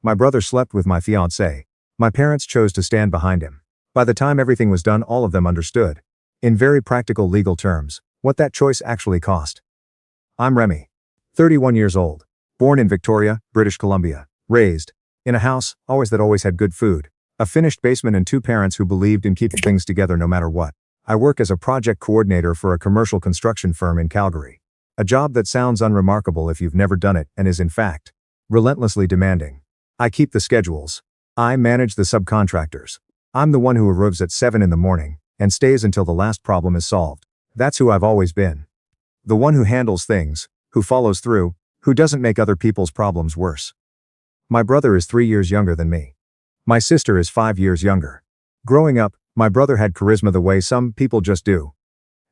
My brother slept with my fiancée. My parents chose to stand behind him. By the time everything was done, all of them understood, in very practical legal terms, what that choice actually cost. I'm Remy. 31 years old. Born in Victoria, British Columbia. Raised in a house, always had good food. A finished basement and two parents who believed in keeping things together no matter what. I work as a project coordinator for a commercial construction firm in Calgary. A job that sounds unremarkable if you've never done it and is in fact relentlessly demanding. I keep the schedules. I manage the subcontractors. I'm the one who arrives at 7 in the morning and stays until the last problem is solved. That's who I've always been. The one who handles things, who follows through, who doesn't make other people's problems worse. My brother is 3 years younger than me. My sister is 5 years younger. Growing up, my brother had charisma the way some people just do.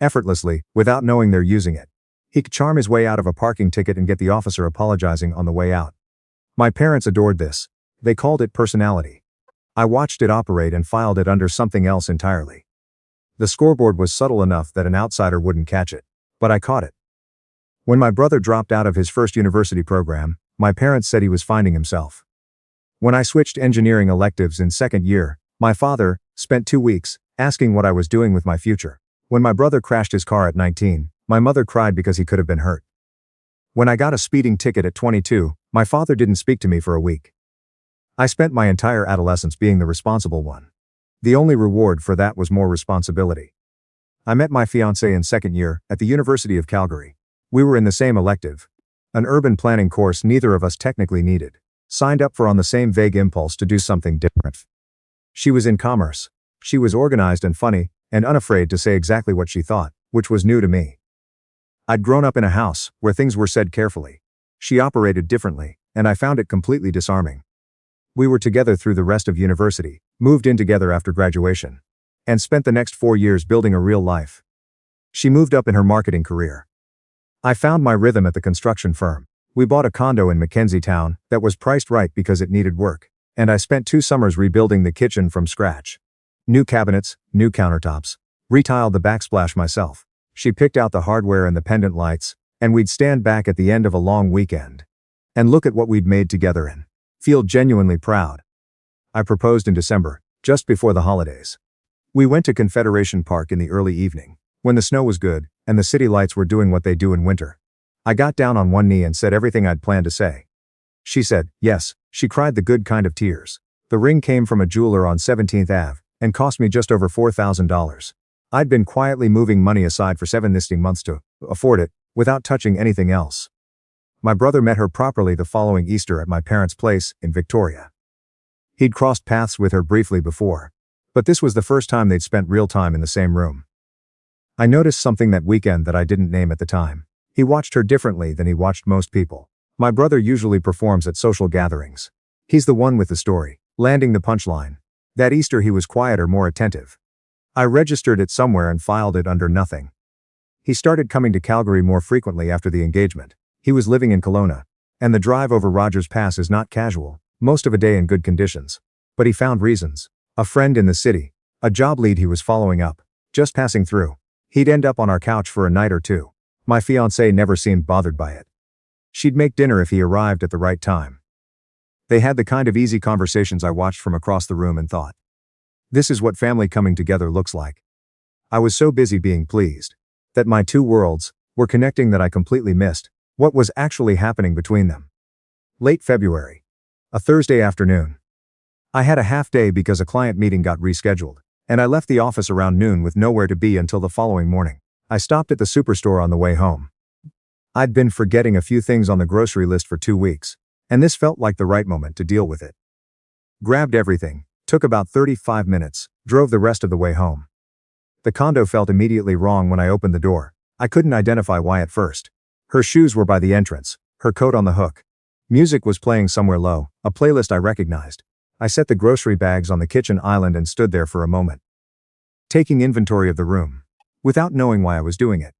Effortlessly, without knowing they're using it. He could charm his way out of a parking ticket and get the officer apologizing on the way out. My parents adored this. They called it personality. I watched it operate and filed it under something else entirely. The scoreboard was subtle enough that an outsider wouldn't catch it. But I caught it. When my brother dropped out of his first university program, my parents said he was finding himself. When I switched engineering electives in second year, my father spent 2 weeks asking what I was doing with my future. When my brother crashed his car at 19, my mother cried because he could have been hurt. When I got a speeding ticket at 22, my father didn't speak to me for a week. I spent my entire adolescence being the responsible one. The only reward for that was more responsibility. I met my fiancée in second year at the University of Calgary. We were in the same elective, an urban planning course neither of us technically needed, signed up for on the same vague impulse to do something different. She was in commerce. She was organized and funny, and unafraid to say exactly what she thought, which was new to me. I'd grown up in a house where things were said carefully. She operated differently, and I found it completely disarming. We were together through the rest of university, moved in together after graduation, and spent the next 4 years building a real life. She moved up in her marketing career. I found my rhythm at the construction firm. We bought a condo in Mackenzie Town that was priced right because it needed work, and I spent 2 summers rebuilding the kitchen from scratch. New cabinets, new countertops, retiled the backsplash myself. She picked out the hardware and the pendant lights, and we'd stand back at the end of a long weekend and look at what we'd made together and feel genuinely proud. I proposed in December, just before the holidays. We went to Confederation Park in the early evening, when the snow was good, and the city lights were doing what they do in winter. I got down on one knee and said everything I'd planned to say. She said, yes. She cried the good kind of tears. The ring came from a jeweler on 17th Ave, and cost me just over $4,000. I'd been quietly moving money aside for 7 nesting months to afford it, without touching anything else. My brother met her properly the following Easter at my parents' place in Victoria. He'd crossed paths with her briefly before, but this was the first time they'd spent real time in the same room. I noticed something that weekend that I didn't name at the time. He watched her differently than he watched most people. My brother usually performs at social gatherings. He's the one with the story, landing the punchline. That Easter he was quieter, more attentive. I registered it somewhere and filed it under nothing. He started coming to Calgary more frequently after the engagement. He was living in Kelowna, and the drive over Rogers Pass is not casual, most of a day in good conditions. But he found reasons. A friend in the city, a job lead he was following up, just passing through. He'd end up on our couch for a night or two. My fiancée never seemed bothered by it. She'd make dinner if he arrived at the right time. They had the kind of easy conversations I watched from across the room and thought, this is what family coming together looks like. I was so busy being pleased that my two worlds were connecting that I completely missed what was actually happening between them. Late February. A Thursday afternoon. I had a half day because a client meeting got rescheduled, and I left the office around noon with nowhere to be until the following morning. I stopped at the superstore on the way home. I'd been forgetting a few things on the grocery list for 2 weeks, and this felt like the right moment to deal with it. Grabbed everything, took about 35 minutes, drove the rest of the way home. The condo felt immediately wrong when I opened the door. I couldn't identify why at first. Her shoes were by the entrance, her coat on the hook. Music was playing somewhere low, a playlist I recognized. I set the grocery bags on the kitchen island and stood there for a moment, taking inventory of the room, without knowing why I was doing it.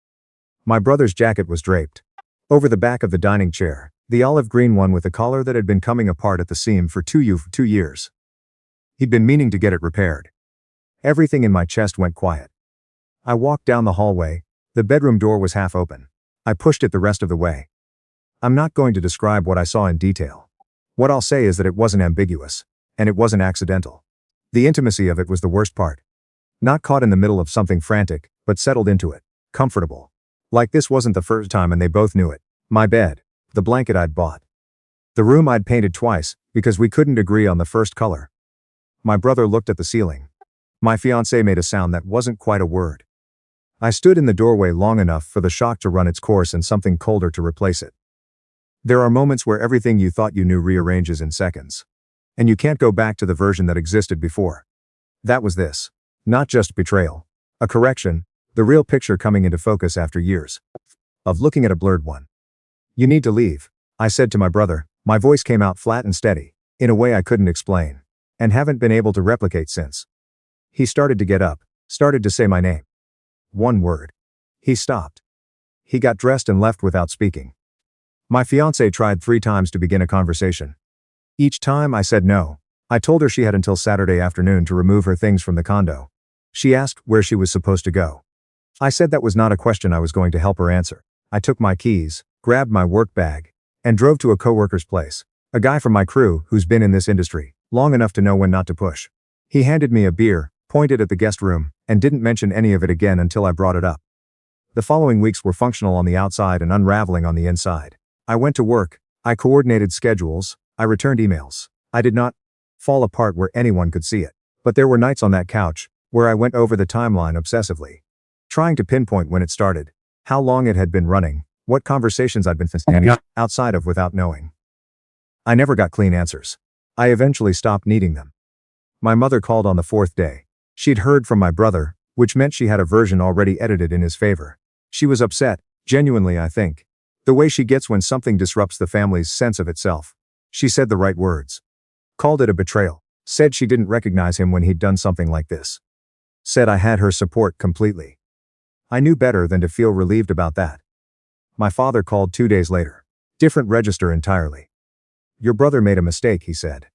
My brother's jacket was draped over the back of the dining chair, the olive green one with a collar that had been coming apart at the seam for 2 years. He'd been meaning to get it repaired. Everything in my chest went quiet. I walked down the hallway. The bedroom door was half open. I pushed it the rest of the way. I'm not going to describe what I saw in detail. What I'll say is that it wasn't ambiguous. And it wasn't accidental. The intimacy of it was the worst part. Not caught in the middle of something frantic, but settled into it. Comfortable. Like this wasn't the first time and they both knew it. My bed. The blanket I'd bought. The room I'd painted twice, because we couldn't agree on the first color. My brother looked at the ceiling. My fiancée made a sound that wasn't quite a word. I stood in the doorway long enough for the shock to run its course and something colder to replace it. There are moments where everything you thought you knew rearranges in seconds. And you can't go back to the version that existed before. That was this. Not just betrayal. A correction, the real picture coming into focus after years of looking at a blurred one. You need to leave, I said to my brother. My voice came out flat and steady, in a way I couldn't explain, and haven't been able to replicate since. He started to get up, started to say my name. One word. He stopped. He got dressed and left without speaking. My fiancée tried 3 times to begin a conversation. Each time I said no. I told her she had until Saturday afternoon to remove her things from the condo. She asked where she was supposed to go. I said that was not a question I was going to help her answer. I took my keys, grabbed my work bag, and drove to a coworker's place. A guy from my crew who's been in this industry long enough to know when not to push. He handed me a beer, pointed at the guest room, and didn't mention any of it again until I brought it up. The following weeks were functional on the outside and unraveling on the inside. I went to work, I coordinated schedules, I returned emails. I did not fall apart where anyone could see it. But there were nights on that couch where I went over the timeline obsessively, trying to pinpoint when it started, how long it had been running, what conversations I'd been standing outside of without knowing. I never got clean answers. I eventually stopped needing them. My mother called on the 4th day. She'd heard from my brother, which meant she had a version already edited in his favor. She was upset, genuinely I think. The way she gets when something disrupts the family's sense of itself. She said the right words. Called it a betrayal. Said she didn't recognize him when he'd done something like this. Said I had her support completely. I knew better than to feel relieved about that. My father called 2 days later. Different register entirely. Your brother made a mistake, he said.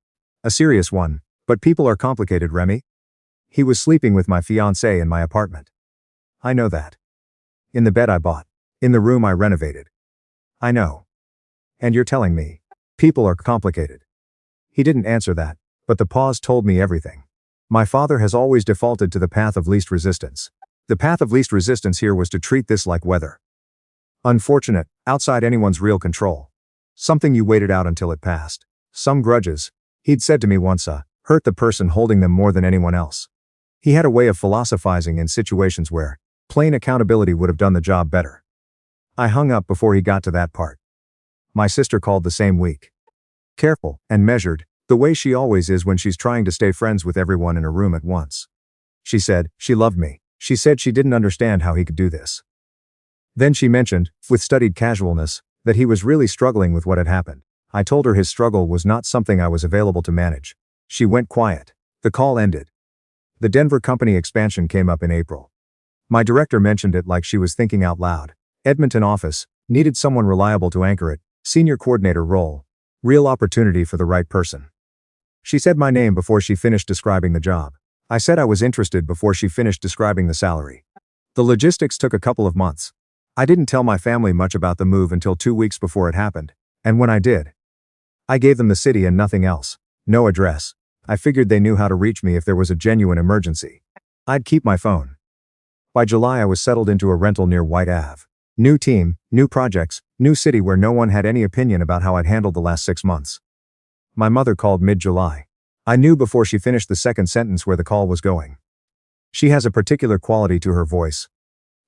A serious one, but people are complicated, Remy. He was sleeping with my fiancée in my apartment. I know that. In the bed I bought. In the room I renovated. I know. And you're telling me, people are complicated. He didn't answer that, but the pause told me everything. My father has always defaulted to the path of least resistance. The path of least resistance here was to treat this like weather. Unfortunate, outside anyone's real control. Something you waited out until it passed. Some grudges, he'd said to me once, hurt the person holding them more than anyone else. He had a way of philosophizing in situations where plain accountability would have done the job better. I hung up before he got to that part. My sister called the same week. Careful and measured, the way she always is when she's trying to stay friends with everyone in a room at once. She said she loved me. She said she didn't understand how he could do this. Then she mentioned, with studied casualness, that he was really struggling with what had happened. I told her his struggle was not something I was available to manage. She went quiet. The call ended. The Denver company expansion came up in April. My director mentioned it like she was thinking out loud. Edmonton office, needed someone reliable to anchor it, senior coordinator role. Real opportunity for the right person. She said my name before she finished describing the job. I said I was interested before she finished describing the salary. The logistics took a couple of months. I didn't tell my family much about the move until 2 weeks before it happened, and when I did, I gave them the city and nothing else. No address. I figured they knew how to reach me if there was a genuine emergency. I'd keep my phone. By July I was settled into a rental near White Ave. New team, new projects, new city where no one had any opinion about how I'd handled the last 6 months. My mother called mid-July. I knew before she finished the second sentence where the call was going. She has a particular quality to her voice.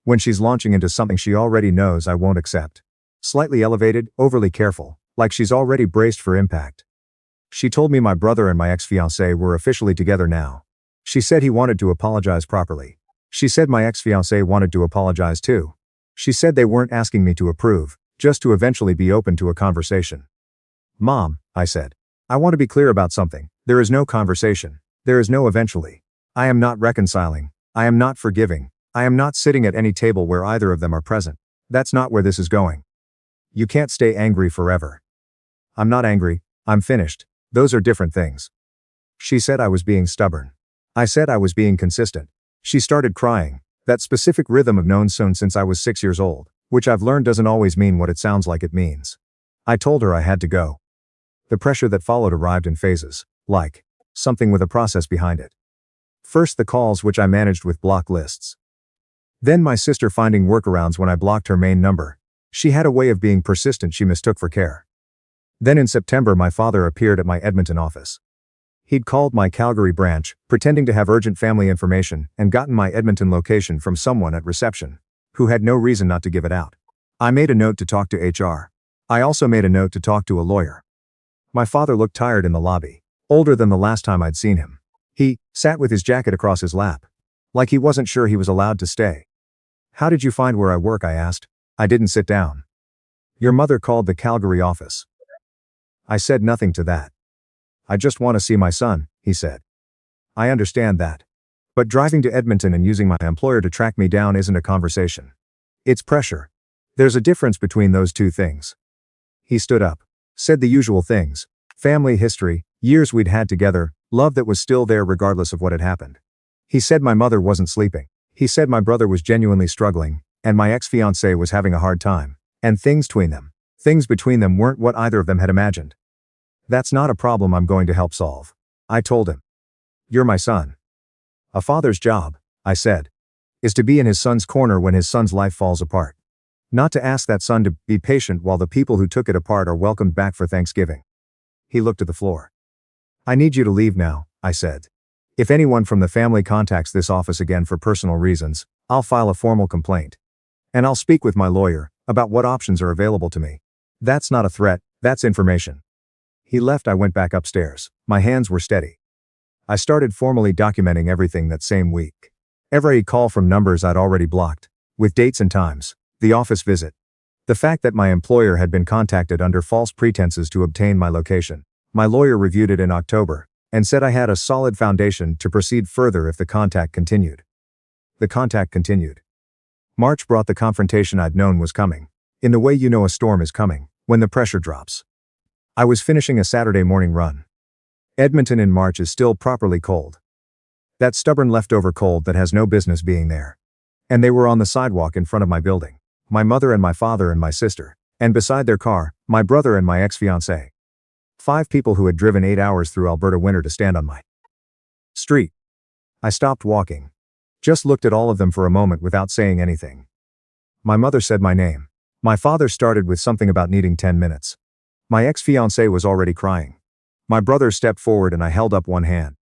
When she's launching into something she already knows I won't accept. Slightly elevated, overly careful, like she's already braced for impact. She told me my brother and my ex-fiancée were officially together now. She said he wanted to apologize properly. She said my ex-fiancée wanted to apologize too. She said they weren't asking me to approve, just to eventually be open to a conversation. Mom, I said. I want to be clear about something. There is no conversation. There is no eventually. I am not reconciling. I am not forgiving. I am not sitting at any table where either of them are present. That's not where this is going. You can't stay angry forever. I'm not angry. I'm finished. Those are different things. She said I was being stubborn. I said I was being consistent. She started crying. That specific rhythm of known soon since I was 6 years old, which I've learned doesn't always mean what it sounds like it means. I told her I had to go. The pressure that followed arrived in phases, like something with a process behind it. First the calls, which I managed with block lists. Then my sister finding workarounds when I blocked her main number. She had a way of being persistent she mistook for care. Then in September my father appeared at my Edmonton office. He'd called my Calgary branch, pretending to have urgent family information, and gotten my Edmonton location from someone at reception, who had no reason not to give it out. I made a note to talk to HR. I also made a note to talk to a lawyer. My father looked tired in the lobby, older than the last time I'd seen him. He sat with his jacket across his lap, like he wasn't sure he was allowed to stay. "How did you find where I work?" I asked. I didn't sit down. "Your mother called the Calgary office." I said nothing to that. "I just want to see my son," he said. "I understand that. But driving to Edmonton and using my employer to track me down isn't a conversation. It's pressure. There's a difference between those two things." He stood up, said the usual things: family history, years we'd had together, love that was still there regardless of what had happened. He said my mother wasn't sleeping. He said my brother was genuinely struggling, and my ex-fiancée was having a hard time, and things between them weren't what either of them had imagined. "That's not a problem I'm going to help solve," I told him. "You're my son. A father's job," I said, "is to be in his son's corner when his son's life falls apart. Not to ask that son to be patient while the people who took it apart are welcomed back for Thanksgiving." He looked at the floor. "I need you to leave now," I said. "If anyone from the family contacts this office again for personal reasons, I'll file a formal complaint. And I'll speak with my lawyer about what options are available to me. That's not a threat, that's information." He left. I went back upstairs. My hands were steady. I started formally documenting everything that same week. Every call from numbers I'd already blocked, with dates and times, the office visit. The fact that my employer had been contacted under false pretenses to obtain my location. My lawyer reviewed it in October, and said I had a solid foundation to proceed further if the contact continued. The contact continued. March brought the confrontation I'd known was coming. In the way you know a storm is coming, when the pressure drops. I was finishing a Saturday morning run. Edmonton in March is still properly cold. That stubborn leftover cold that has no business being there. And they were on the sidewalk in front of my building. My mother and my father and my sister. And beside their car, my brother and my ex-fiancée. 5 people who had driven 8 hours through Alberta winter to stand on my street. I stopped walking. Just looked at all of them for a moment without saying anything. My mother said my name. My father started with something about needing 10 minutes. My ex-fiancée was already crying. My brother stepped forward and I held up one hand.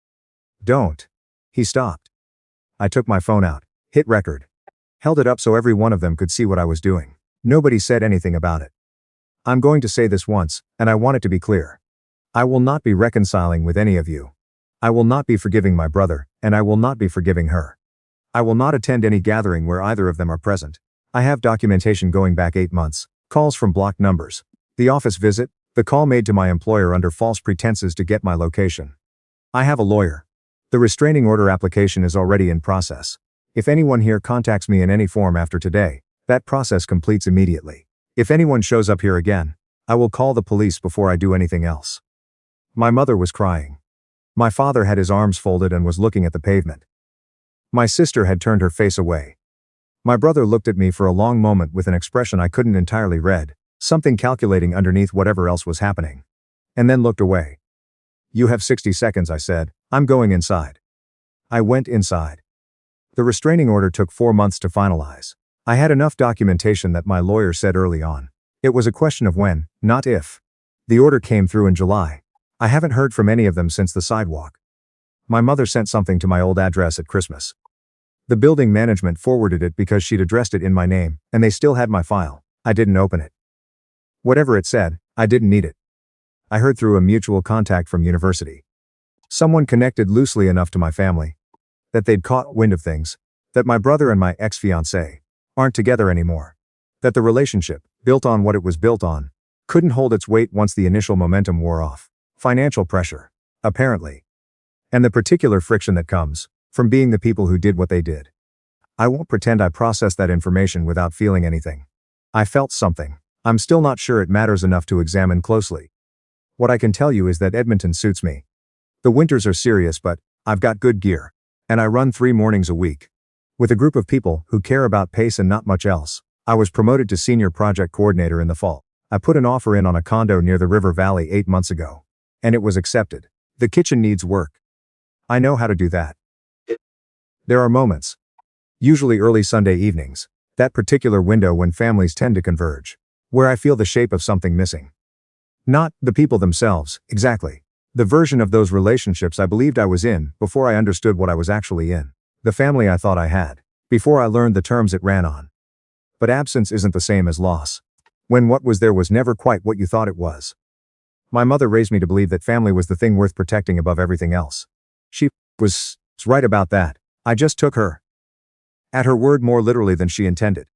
"Don't." He stopped. I took my phone out, hit record. Held it up so every one of them could see what I was doing. Nobody said anything about it. I'm going to say this once, and I want it to be clear. I will not be reconciling with any of you. I will not be forgiving my brother, and I will not be forgiving her. I will not attend any gathering where either of them are present. I have documentation going back 8 months, calls from blocked numbers, the office visit, the call made to my employer under false pretenses to get my location. I have a lawyer. The restraining order application is already in process. If anyone here contacts me in any form after today, that process completes immediately. If anyone shows up here again, I will call the police before I do anything else. My mother was crying. My father had his arms folded and was looking at the pavement. My sister had turned her face away. My brother looked at me for a long moment with an expression I couldn't entirely read, something calculating underneath whatever else was happening. And then looked away. "You have 60 seconds, I said. "I'm going inside." I went inside. The restraining order took 4 months to finalize. I had enough documentation that my lawyer said early on. It was a question of when, not if. The order came through in July. I haven't heard from any of them since the sidewalk. My mother sent something to my old address at Christmas. The building management forwarded it because she'd addressed it in my name, and they still had my file. I didn't open it. Whatever it said, I didn't need it. I heard through a mutual contact from university. Someone connected loosely enough to my family that they'd caught wind of things, that my brother and my ex-fiancée aren't together anymore. That the relationship, built on what it was built on, couldn't hold its weight once the initial momentum wore off. Financial pressure, apparently. And the particular friction that comes from being the people who did what they did. I won't pretend I processed that information without feeling anything. I felt something. I'm still not sure it matters enough to examine closely. What I can tell you is that Edmonton suits me. The winters are serious, but I've got good gear. And I run 3 mornings a week. With a group of people who care about pace and not much else. I was promoted to senior project coordinator in the fall. I put an offer in on a condo near the river valley 8 months ago. And it was accepted. The kitchen needs work. I know how to do that. There are moments, usually early Sunday evenings, that particular window when families tend to converge, where I feel the shape of something missing. Not the people themselves, exactly. The version of those relationships I believed I was in before I understood what I was actually in. The family I thought I had, before I learned the terms it ran on. But absence isn't the same as loss. When what was there was never quite what you thought it was. My mother raised me to believe that family was the thing worth protecting above everything else. She was right about that. I just took her at her word more literally than she intended.